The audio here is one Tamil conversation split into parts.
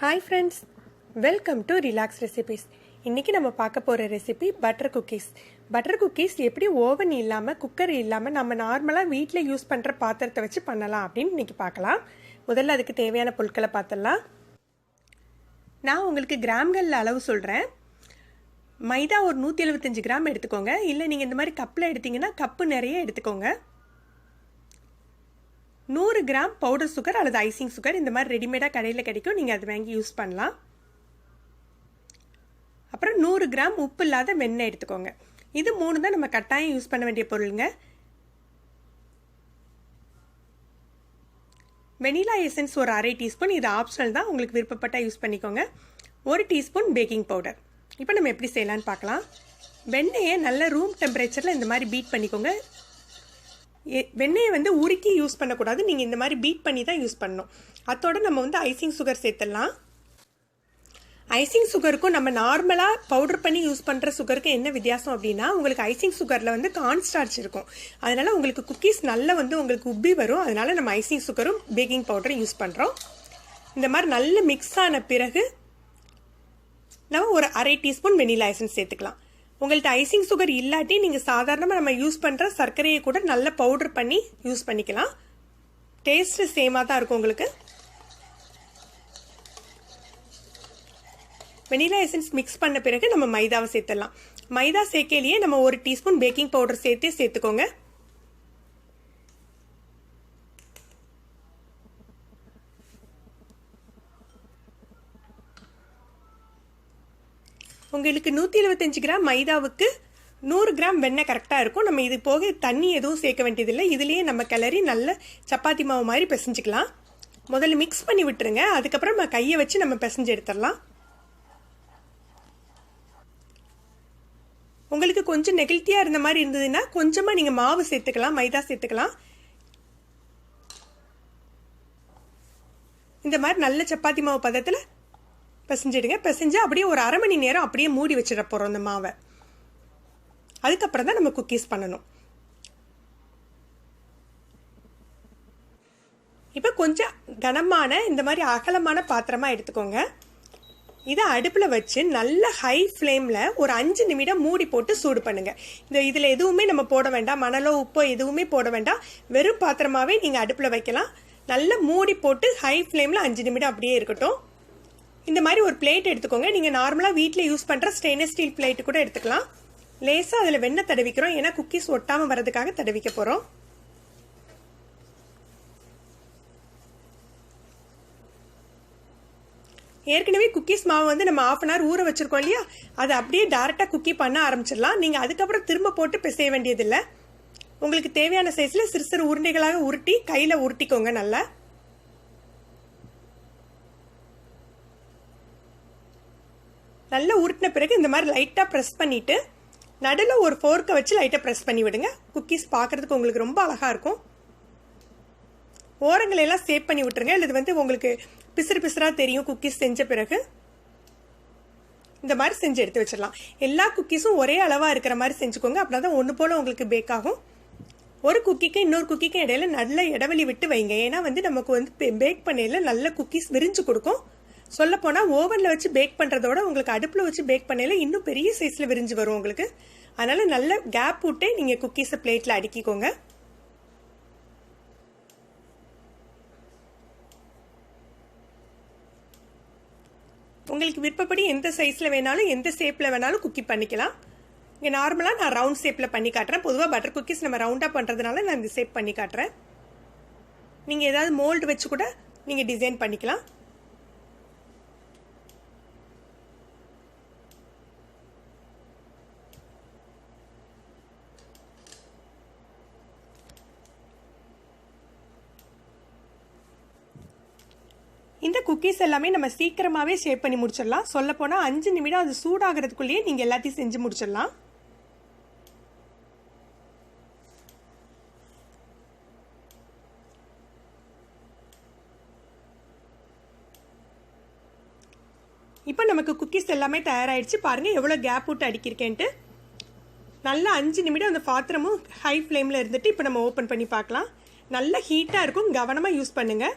Hi friends, welcome to relax recipes. இன்றைக்கி நம்ம பார்க்க போகிற recipe butter cookies. Butter cookies எப்படி ஓவன் இல்லாமல் குக்கர் இல்லாமல் நம்ம நார்மலாக வீட்டில் யூஸ் பண்ணுற பாத்திரத்தை வச்சு பண்ணலாம் அப்படின்னு இன்றைக்கி பார்க்கலாம். முதல்ல அதுக்கு தேவையான பொருட்களை பார்த்துடலாம். நான் உங்களுக்கு கிராம்களில் அளவு சொல்கிறேன். மைதா ஒரு 175 கிராம் எடுத்துக்கோங்க. இல்லை நீங்கள் இந்த மாதிரி கப்பில் எடுத்திங்கன்னா கப்பு நிறைய எடுத்துக்கோங்க. 100 கிராம் பவுடர் சுகர் அல்லது ஐசிங் சுகர், இந்த மாதிரி ரெடிமேடாக கடையில் கிடைக்கும், நீங்கள் அதை வாங்கி யூஸ் பண்ணலாம். அப்புறம் 100 கிராம் உப்பு இல்லாத வெண்ணெய் எடுத்துக்கோங்க. இது 3 தான் நம்ம கட்டாயம் யூஸ் பண்ண வேண்டிய பொருளுங்க. வெனிலா எசன்ஸ் ஒரு 1/2 டீஸ்பூன், இது ஆப்ஷனல் தான், உங்களுக்கு விருப்பப்பட்டால் யூஸ் பண்ணிக்கோங்க. 1 டீஸ்பூன் பேக்கிங் பவுடர். இப்போ நம்ம எப்படி செய்யலான்னு பார்க்கலாம். வெண்ணெயை நல்ல ரூம் டெம்பரேச்சரில் இந்த மாதிரி பீட் பண்ணிக்கோங்க. வெண்ணெயை உருக்கி யூஸ் பண்ணக்கூடாது, நீங்கள் இந்த மாதிரி பீட் பண்ணி தான் யூஸ் பண்ணணும். அதோட நம்ம ஐசிங் சுகர் சேர்த்துடலாம். ஐசிங் சுகருக்கும் நம்ம நார்மலாக பவுடர் பண்ணி யூஸ் பண்ணுற சுகருக்கு என்ன வித்தியாசம் அப்படின்னா, உங்களுக்கு ஐசிங் சுகரில் கார்ன் ஸ்டார்ச் இருக்கும். அதனால் உங்களுக்கு குக்கீஸ் நல்லா உங்களுக்கு உப்பி வரும். அதனால் நம்ம ஐசிங் சுகரும் பேக்கிங் பவுடரும் யூஸ் பண்ணுறோம். இந்த மாதிரி நல்ல மிக்ஸ் ஆன பிறகு நம்ம ஒரு 1/2 டீஸ்பூன் வெனிலா எசன்ஸ் சேர்த்துக்கலாம். உங்கள்கிட்ட ஐசிங் சுகர் இல்லாட்டி நீங்கள் சாதாரணமாக நம்ம யூஸ் பண்ணுற சர்க்கரையை கூட நல்ல பவுடர் பண்ணி யூஸ் பண்ணிக்கலாம். டேஸ்ட்டு சேமாக தான் இருக்கும் உங்களுக்கு. வெனிலா எசன்ஸ் மிக்ஸ் பண்ண பிறகு நம்ம மைதாவை சேர்த்துடலாம். மைதா சேர்க்கையிலேயே நம்ம 1 டீஸ்பூன் பேக்கிங் பவுடர் சேர்த்துக்கோங்க. உங்களுக்கு 175 கிராம் மைதாவுக்கு 100 கிராம் வெண்ணெய் கரெக்டாக இருக்கும். நம்ம இது போக தண்ணி எதுவும் சேர்க்க வேண்டியதில்லை. இதுலேயே நம்ம கிளறி நல்ல சப்பாத்தி மாவு மாதிரி பிசைஞ்சிக்கலாம். முதல்ல மிக்ஸ் பண்ணி விட்டுருங்க. அதுக்கப்புறம் நம்ம கையை வச்சு நம்ம பிசைஞ்சு எடுத்துடலாம். உங்களுக்கு கொஞ்சம் நெகிழ்த்தியாக இருந்த மாதிரி இருந்ததுன்னா கொஞ்சமாக நீங்கள் மாவு சேர்த்துக்கலாம், மைதா சேர்த்துக்கலாம். இந்த மாதிரி நல்ல சப்பாத்தி மாவு பதத்தில் பிசைஞ்சிடுங்க. பிசைஞ்சு அப்படியே ஒரு 1/2 மணி நேரம் அப்படியே மூடி வச்சிட போகிறோம் இந்த மாவை. அதுக்கப்புறம் தான் நம்ம குக்கீஸ் பண்ணணும். இப்போ கொஞ்சம் கனமான இந்த மாதிரி அகலமான பாத்திரமாக எடுத்துக்கோங்க. இதை அடுப்பில் வச்சு நல்ல ஹை ஃப்ளேமில் ஒரு 5 நிமிடம் மூடி போட்டு சூடு பண்ணுங்க. இதில் எதுவுமே நம்ம போட வேண்டாம், மணலோ உப்போ எதுவுமே போட வேண்டாம். வெறும் பாத்திரமாகவே நீங்கள் அடுப்பில் வைக்கலாம். நல்லா மூடி போட்டு ஹை ஃப்ளேமில் 5 நிமிடம் அப்படியே இருக்கட்டும். இந்த மாதிரி ஒரு பிளேட் எடுத்துக்கோங்க. நீங்கள் நார்மலாக வீட்டில் யூஸ் பண்ணுற ஸ்டெயின்லெஸ் ஸ்டீல் பிளேட்டு கூட எடுத்துக்கலாம். லேசாக அதில் வெண்ணெய் தடவிக்கிறோம், ஏன்னா குக்கீஸ் ஒட்டாமல் வர்றதுக்காக தடவிக்க போகிறோம். ஏற்கனவே குக்கீஸ் மாவு நம்ம 1/2 hour ஊற வச்சிருக்கோம் இல்லையா, அதை அப்படியே டேரெக்டாக குக்கி பண்ண ஆரம்பிச்சிடலாம். நீங்கள் அதுக்கப்புறம் திரும்ப போட்டு பிசைய வேண்டியதில்லை. உங்களுக்கு தேவையான சைஸில் சிறு சிறு உருண்டைகளாக உருட்டி கையில் உருட்டிக்கோங்க. நல்லா உருட்டின பிறகு இந்த மாதிரி லைட்டாக ப்ரெஸ் பண்ணிவிட்டு நடுவில் ஒரு ஃபோர்க்கை வச்சு லைட்டாக ப்ரெஸ் பண்ணி விடுங்க. குக்கீஸ் பார்க்குறதுக்கு உங்களுக்கு ரொம்ப அழகாக இருக்கும். ஓரங்களெல்லாம் சேப் பண்ணி விட்டுருங்க. இது உங்களுக்கு பிசுறு பிசுறாக தெரியும் குக்கீஸ் செஞ்ச பிறகு. இந்த மாதிரி செஞ்சு எடுத்து வச்சிடலாம். எல்லா குக்கீஸும் ஒரே அளவாக இருக்கிற மாதிரி செஞ்சுக்கோங்க. அப்படின்னா தான் ஒன்று போல் உங்களுக்கு பேக் ஆகும். ஒரு குக்கிக்கு இன்னொரு குக்கிக்கும் இடையில நல்ல இடைவெளி விட்டு வைங்க. ஏன்னா நமக்கு பேக் பண்ணையில் நல்ல குக்கீஸ் விரிஞ்சு கொடுக்கும். சொல்லப்போனால் ஓவனில் வச்சு பேக் பண்ணுறதோட உங்களுக்கு அடுப்பில் வச்சு பேக் பண்ணையில் இன்னும் பெரிய சைஸில் விரிஞ்சு வரும் உங்களுக்கு. அதனால் நல்ல கேப் விட்டே நீங்கள் குக்கீஸை பிளேட்டில் அடுக்கிக்கோங்க. உங்களுக்கு விருப்பப்படி எந்த சைஸில் வேணாலும் எந்த ஷேப்பில் வேணாலும் குக்கி பண்ணிக்கலாம். இங்கே நார்மலாக நான் ரவுண்ட் ஷேப்பில் பண்ணி காட்டுறேன். பொதுவாக பட்டர் குக்கீஸ் நம்ம ரவுண்டாக பண்ணுறதுனால நான் இந்த ஷேப் பண்ணி காட்டுறேன். நீங்கள் ஏதாவது மோல்டு வச்சு கூட நீங்கள் டிசைன் பண்ணிக்கலாம். இந்த குக்கீஸ் எல்லாமே நம்ம சீக்கிரமாகவே ஷேப் பண்ணி முடிச்சிடலாம். சொல்லப்போனால் 5 நிமிடம் அது சூடாகிறதுக்குள்ளேயே நீங்கள் எல்லாத்தையும் செஞ்சு முடிச்சிடலாம். இப்போ நமக்கு குக்கீஸ் எல்லாமே தயாராகிடுச்சு. பாருங்கள் எவ்வளோ கேப் விட்டு அடிக்கிருக்கேன்ட்டு. நல்லா 5 நிமிடம் அந்த பாத்திரமும் ஹை ஃப்ளேமில் இருந்துட்டு இப்போ நம்ம ஓப்பன் பண்ணி பார்க்கலாம். நல்ல ஹீட்டாக இருக்கும், கவனமாக யூஸ் பண்ணுங்கள்.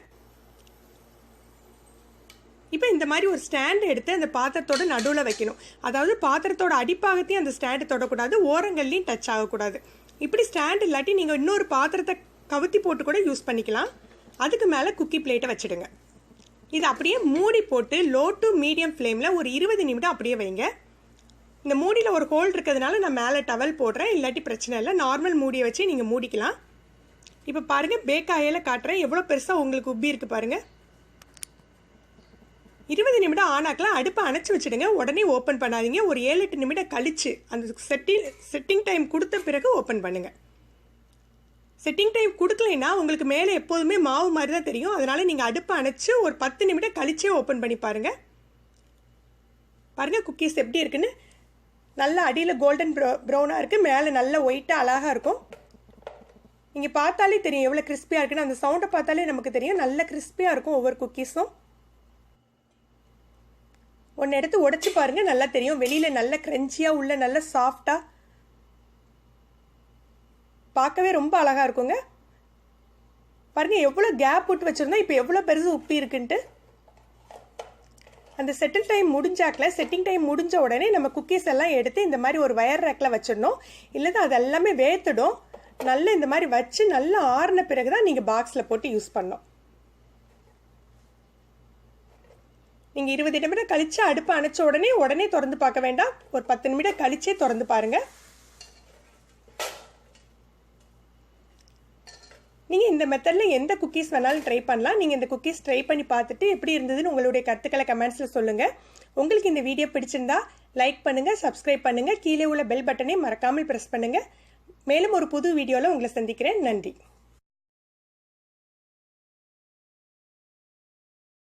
இப்போ இந்த மாதிரி ஒரு ஸ்டாண்ட் எடுத்து அந்த பாத்திரத்தோட நடுவில் வைக்கணும். அதாவது பாத்திரத்தோட அடிப்பாகத்தையும் அந்த ஸ்டாண்டு தொடக்கூடாது, ஓரங்கள்லையும் டச் ஆகக்கூடாது. இப்படி ஸ்டாண்ட் இல்லாட்டி நீங்கள் இன்னொரு பாத்திரத்தை கவுத்தி போட்டு கூட யூஸ் பண்ணிக்கலாம். அதுக்கு மேலே குக்கி பிளேட்டை வச்சுடுங்க. இது அப்படியே மூடி போட்டு லோ டு மீடியம் ஃப்ளேமில் ஒரு 20 நிமிடம் அப்படியே வைங்க. இந்த மூடியில் ஒரு ஹோல் இருக்கிறதுனால நான் மேலே டவல் போடுறேன், இல்லாட்டி பிரச்சனை இல்லை. நார்மல் மூடியை வச்சு நீங்கள் மூடிக்கலாம். இப்போ பாருங்கள், பேக் ஆயில் காட்டுறேன், எவ்வளோ பெருசாக உங்களுக்கு உப்பி இருக்குது பாருங்கள். 20 நிமிடம் ஆனாக்கலாம். அடுப்பை அணைச்சி வச்சுடுங்க, உடனே ஓப்பன் பண்ணாதீங்க. ஒரு 7-8 நிமிடம் கழித்து அந்த செட்டிங் டைம் கொடுத்த பிறகு ஓப்பன் பண்ணுங்கள். செட்டிங் டைம் கொடுக்கலைன்னா உங்களுக்கு மேலே எப்போதுமே மாவு மாதிரி தான் தெரியும். அதனால் நீங்கள் அடுப்பை அணைச்சி ஒரு 10 நிமிடம் கழிச்சே ஓப்பன் பண்ணி பாருங்கள். பாருங்கள் குக்கீஸ் எப்படி இருக்குன்னு. நல்லா அடியில் கோல்டன் ப்ரௌனாக இருக்குது, மேலே நல்ல ஒயிட்டாக அழகாக இருக்கும். நீங்கள் பார்த்தாலே தெரியும் எவ்வளோ கிறிஸ்பியாக இருக்குன்னு. அந்த சவுண்டை பார்த்தாலே நமக்கு தெரியும் நல்ல கிறிஸ்பியாக இருக்கும் ஒவ்வொரு குக்கீஸும். ஒன்று எடுத்து உடைச்சி பாருங்கள், நல்லா தெரியும். வெளியில் நல்ல க்ரன்ச்சியாக, உள்ள நல்ல சாஃப்டாக, பார்க்கவே ரொம்ப அழகாக இருக்குங்க. பாருங்கள் எவ்வளோ கேப் விட்டு வச்சுருந்தோம், இப்போ எவ்வளோ பெருசு உப்பி இருக்குன்ட்டு. அந்த செட்டிங் டைம் முடிஞ்ச உடனே நம்ம குக்கீஸ் எல்லாம் எடுத்து இந்த மாதிரி ஒரு வயர் ரேக்கில் வச்சிடணும். இல்லைன்னா அது எல்லாமே வேத்துடும். நல்லா இந்த மாதிரி வச்சு நல்லா ஆறின பிறகு தான் நீங்கள் பாக்ஸில் போட்டு யூஸ் பண்ணணும். நீங்கள் 20 நிமிடம் கழித்து அடுப்பை அணைச்ச உடனே திறந்து பார்க்க வேண்டாம். ஒரு 10 நிமிடம் கழிச்சே திறந்து பாருங்கள். நீங்கள் இந்த மெத்தடில் எந்த குக்கீஸ் வேணாலும் ட்ரை பண்ணலாம். நீங்கள் இந்த குக்கீஸ் ட்ரை பண்ணி பார்த்துட்டு எப்படி இருந்ததுன்னு உங்களுடைய கருத்துக்களை கமெண்ட்ஸில் சொல்லுங்கள். உங்களுக்கு இந்த வீடியோ பிடிச்சிருந்தா லைக் பண்ணுங்கள், சப்ஸ்கிரைப் பண்ணுங்கள், கீழே உள்ள பெல் பட்டனை மறக்காமல் ப்ரெஸ் பண்ணுங்கள். மேலும் ஒரு புது வீடியோவில் உங்களை சந்திக்கிறேன். நன்றி.